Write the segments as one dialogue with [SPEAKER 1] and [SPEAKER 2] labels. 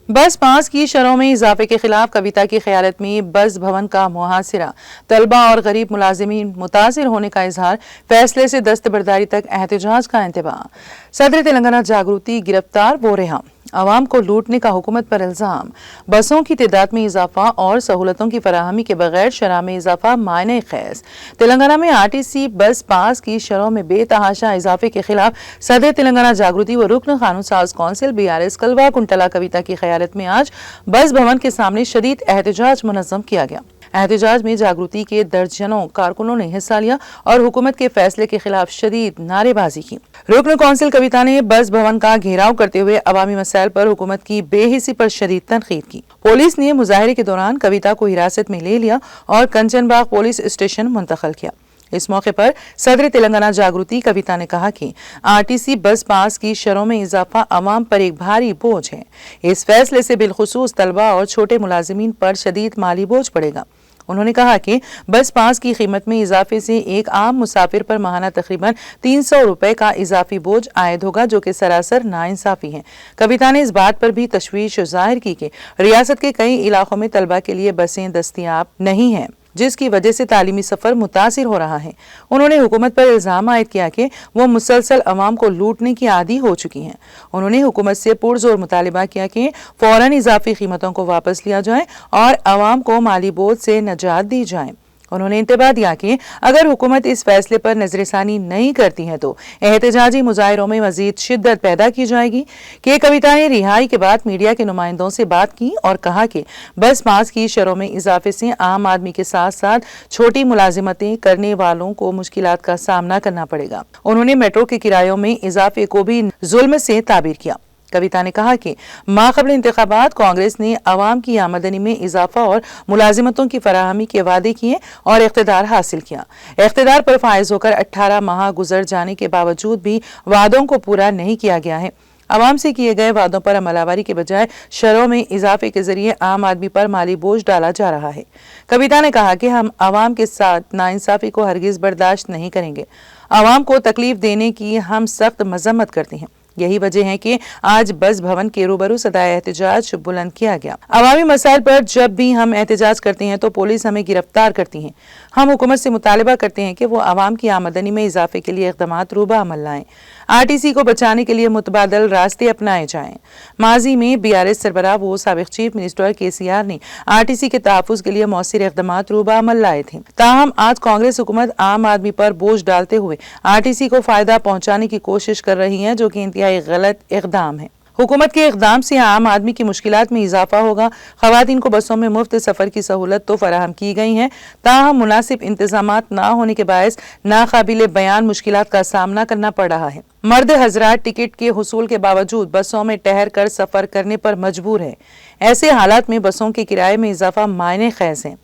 [SPEAKER 1] बस पास की शरहों में इजाफे के खिलाफ कविता की क़यादत में बस भवन का मुहासिरा, तलबा और गरीब मुलाजिमीन मुतासिर होने का इजहार, फैसले से दस्तबरदारी तक एहतजाज का इंतबाह। सदर तेलंगाना जागृति गिरफ्तार वो रिहा, अवाम को लूटने का हुकूमत पर इल्जाम। बसों की तादाद में इजाफा और सहूलतों की फराहमी के बगैर शरह में इजाफा मायने खैज। तेलंगाना में आरटीसी बस पास की शरहों में बेतहाशा इजाफे के खिलाफ सदर तेलंगाना जागृति व रुकन कानून साज कौंसिल BRS कलवा कुंटला कविता की क़यादत में आज बस भवन के सामने शदीद एहतजाज मुनज़्ज़म किया गया। एहतजाज में जागृति के दर्जनों कारकुनों ने हिस्सा लिया और हुकूमत के फैसले के खिलाफ शदीद नारेबाजी की। रुकन कौंसिल कविता ने बस भवन का घेराव करते हुए अवामी मसाइल पर हुकूमत की बेहिसी पर शदीद तनकीद की। पुलिस ने मुजाहरे के दौरान कविता को हिरासत में ले लिया और कंचनबाग पुलिस स्टेशन मुंतकिल किया। इस मौके पर सदर तेलंगाना जागृति कविता ने कहा कि आरटीसी बस पास की शरहों में इजाफा अवाम पर एक भारी बोझ है। इस फैसले से बिलखुसूस तलबा और छोटे मुलाजिमीन पर शदीद माली बोझ पड़ेगा। उन्होंने कहा कि बस पास की कीमत में इजाफे से एक आम मुसाफिर पर माहाना तकरीबन 300 रुपए का इजाफी बोझ आयद होगा, जो कि सरासर नाइंसाफी है। कविता ने इस बात पर भी तशवीश जाहिर की कि रियासत के कई इलाकों में तलबा के लिए बसें दस्तयाब नहीं हैं, जिसकी वजह से तालीमी सफर मुतासिर हो रहा है। उन्होंने हुकूमत पर इल्जाम आयद किया कि वो मुसलसल अवाम को लूटने की आदी हो चुकी हैं। उन्होंने हुकूमत से पुरजोर मुतालिबा किया कि फौरन इजाफी कीमतों को वापस लिया जाए और अवाम को माली बोझ से निजात दी जाए। उन्होंने इंतबाह दिया कि अगर हुकूमत इस फैसले पर नजरसानी नहीं करती है तो एहतजाजी मुजाहिरों में मजीद शिद्दत पैदा की जाएगी। के कविता ने रिहाई के बाद मीडिया के नुमाइंदों से बात की और कहा कि बस पास की शरहों में इजाफे से आम आदमी के साथ साथ छोटी मुलाजिमतें करने वालों को मुश्किलात का सामना करना पड़ेगा। उन्होंने मेट्रो के किरायों में इजाफे को भी जुल्म से ताबीर किया। कविता ने कहा कि माक़बल इंतखाबात कांग्रेस ने अवाम की आमदनी में इजाफा और मुलाजिमतों की फराहमी के वादे किए और इख्तिदार हासिल किया। इख्तिदार पर फायज होकर 18 माह गुजर जाने के बावजूद भी वादों को पूरा नहीं किया गया है। अवाम से किए गए वादों पर अमलावरी के बजाय शरहों में इजाफे के जरिए आम आदमी पर माली बोझ डाला जा रहा है। कविता ने कहा कि हम अवाम के साथ नाइंसाफी को हरगिज बर्दाश्त नहीं करेंगे। अवाम को तकलीफ देने की हम सख्त मजम्मत करते हैं। यही वजह है कि आज बस भवन के रूबरू सदाए एहतजाज बुलंद किया गया। अवामी मसाइल पर जब भी हम एहतजाज करते हैं तो पुलिस हमें गिरफ्तार करती है। हम हुकूमत से मुतालिबा करते हैं कि वो अवाम की आमदनी में इजाफे के लिए इक़दामात रूबा अमल लाएं। आरटीसी को बचाने के लिए मुतबादल रास्ते अपनाए जाएं। माजी में BRS सरबराह वो साबिक चीफ मिनिस्टर KCR ने आरटीसी के तहफ़्फ़ुज़ के लिए मौसर इक़दामात रूबा अमल लाए थे। ताहम आज कांग्रेस हुकूमत आम आदमी पर बोझ डालते हुए आरटीसी को फायदा पहुंचाने की कोशिश कर रही है, जो कि इंतहाई गलत इक़दाम है। हुकूमत के इक़दाम से आम आदमी की मुश्किलात में इजाफा होगा। ख़वातीन को बसों में मुफ्त सफ़र की सहूलत तो फराहम की गई है, ताहम मुनासिब इंतजामात ना होने के बायस नाकाबिले बयान मुश्किलात का सामना करना पड़ रहा है। मर्द हजरात टिकट के हुसूल के बावजूद बसों में ठहर कर सफ़र करने पर मजबूर है। ऐसे हालात में बसों के किराए में इजाफा मायने खैज है।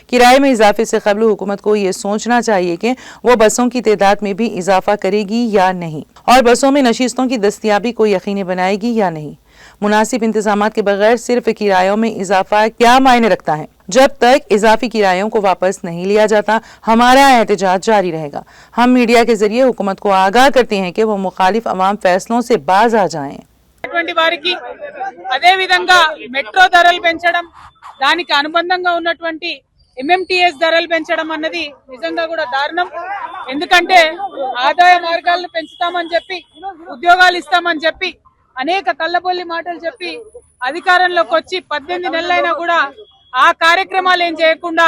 [SPEAKER 1] किराए में इजाफे से कबल हुकूमत को ये सोचना चाहिए कि वो बसों की तादाद में भी इजाफा करेगी या नहीं, और बसों में नशिस्तों की दस्तयाबी को यकीनी बनाएगी या नहीं। मुनासिब इंतजामात के बगैर सिर्फ किरायों में इजाफा क्या मायने रखता है। जब तक इजाफी किरायों को वापस नहीं लिया जाता, हमारा एहतजाज जारी रहेगा। हम मीडिया के जरिए हुकूमत को आगाह करते हैं कि वो मुखालिफ अवाम फैसलों से बाज आ जाएं।
[SPEAKER 2] వారికి అదే విధంగా మెట్రో ధరలు పెంచడం, దానికి అనుబంధంగా ఉన్నటువంటి MMTS ధరలు పెంచడం అన్నది నిజంగా కూడా దారుణం. ఎందుకంటే ఆదాయ మార్గాలను పెంచుతామని చెప్పి, ఉద్యోగాలు ఇస్తామని చెప్పి, అనేక కళ్ళబొల్లి మాటలు చెప్పి అధికారంలోకి వచ్చి 18 నెలలైనా కూడా ఆ కార్యక్రమాలు ఏం చేయకుండా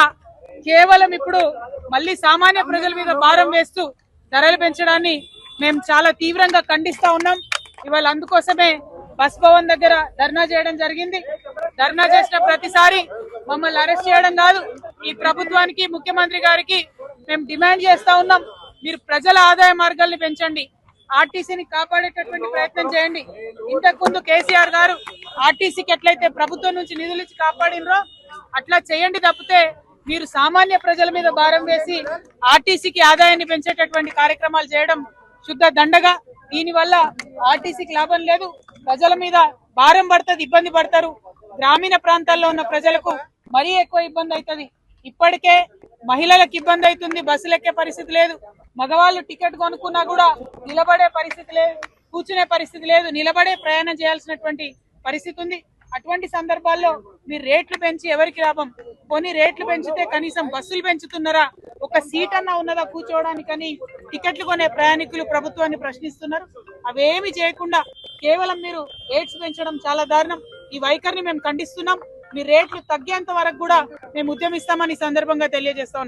[SPEAKER 2] కేవలం ఇప్పుడు మళ్ళీ సామాన్య ప్రజల మీద భారం వేస్తూ ధరలు పెంచడాన్ని మేము చాలా తీవ్రంగా ఖండిస్తా ఉన్నాం. ఇవాళ అందుకోసమే బస్ భవన్ దగ్గర ధర్నా చేయడం జరిగింది. ధర్నా చేసిన ప్రతిసారి మమ్మల్ని అరెస్ట్ చేయడం కాదు, ఈ ప్రభుత్వానికి ముఖ్యమంత్రి గారికి మేము డిమాండ్ చేస్తా ఉన్నాం, మీరు ప్రజల ఆదాయ మార్గాల్ని పెంచండి, ఆర్టీసీని కాపాడేటటువంటి ప్రయత్నం చేయండి. ఇంతకు ముందు KCR గారు ఆర్టీసీకి ఎట్లయితే ప్రభుత్వం నుంచి నిధులు ఇచ్చి కాపాడినరో అట్లా చేయండి తప్పితే మీరు సామాన్య ప్రజల మీద భారం వేసి ఆర్టీసీకి ఆదాయాన్ని పెంచేటటువంటి కార్యక్రమాలు చేయడం శుద్ధ దండగా. దీనివల్ల ఆర్టీసీకి లాభం లేదు, ప్రజల మీద భారం పడుతుంది, ఇబ్బంది పడతారు. గ్రామీణ ప్రాంతాల్లో ఉన్న ప్రజలకు మరీ ఎక్కువ ఇబ్బంది అవుతుంది. ఇప్పటికే మహిళలకు ఇబ్బంది అవుతుంది, బస్సులు ఎక్కే పరిస్థితి లేదు. మగవాళ్ళు టికెట్ కొనుక్కున్నా కూడా నిలబడే పరిస్థితి లేదు, కూర్చునే పరిస్థితి లేదు, నిలబడే ప్రయాణం చేయాల్సినటువంటి పరిస్థితి ఉంది. అటువంటి సందర్భాల్లో మీరు రేట్లు పెంచి ఎవరికి లాభం? కొన్ని రేట్లు పెంచితే కనీసం బస్సులు పెంచుతున్నారా? ఒక సీట్ అన్నా ఉన్నదా కూర్చోవడానికని టికెట్లు కొనే ప్రయాణికులు ప్రభుత్వాన్ని ప్రశ్నిస్తున్నారు. అవేమి చేయకుండా కేవలం మీరు రేట్స్ పెంచడం చాలా దారుణం. ఈ వైఖరిని మేము ఖండిస్తున్నాం. మీ రేట్లు తగ్గేంత వరకు కూడా మేము ఉద్యమిస్తామని ఈ సందర్భంగా తెలియజేస్తా ఉన్నాం.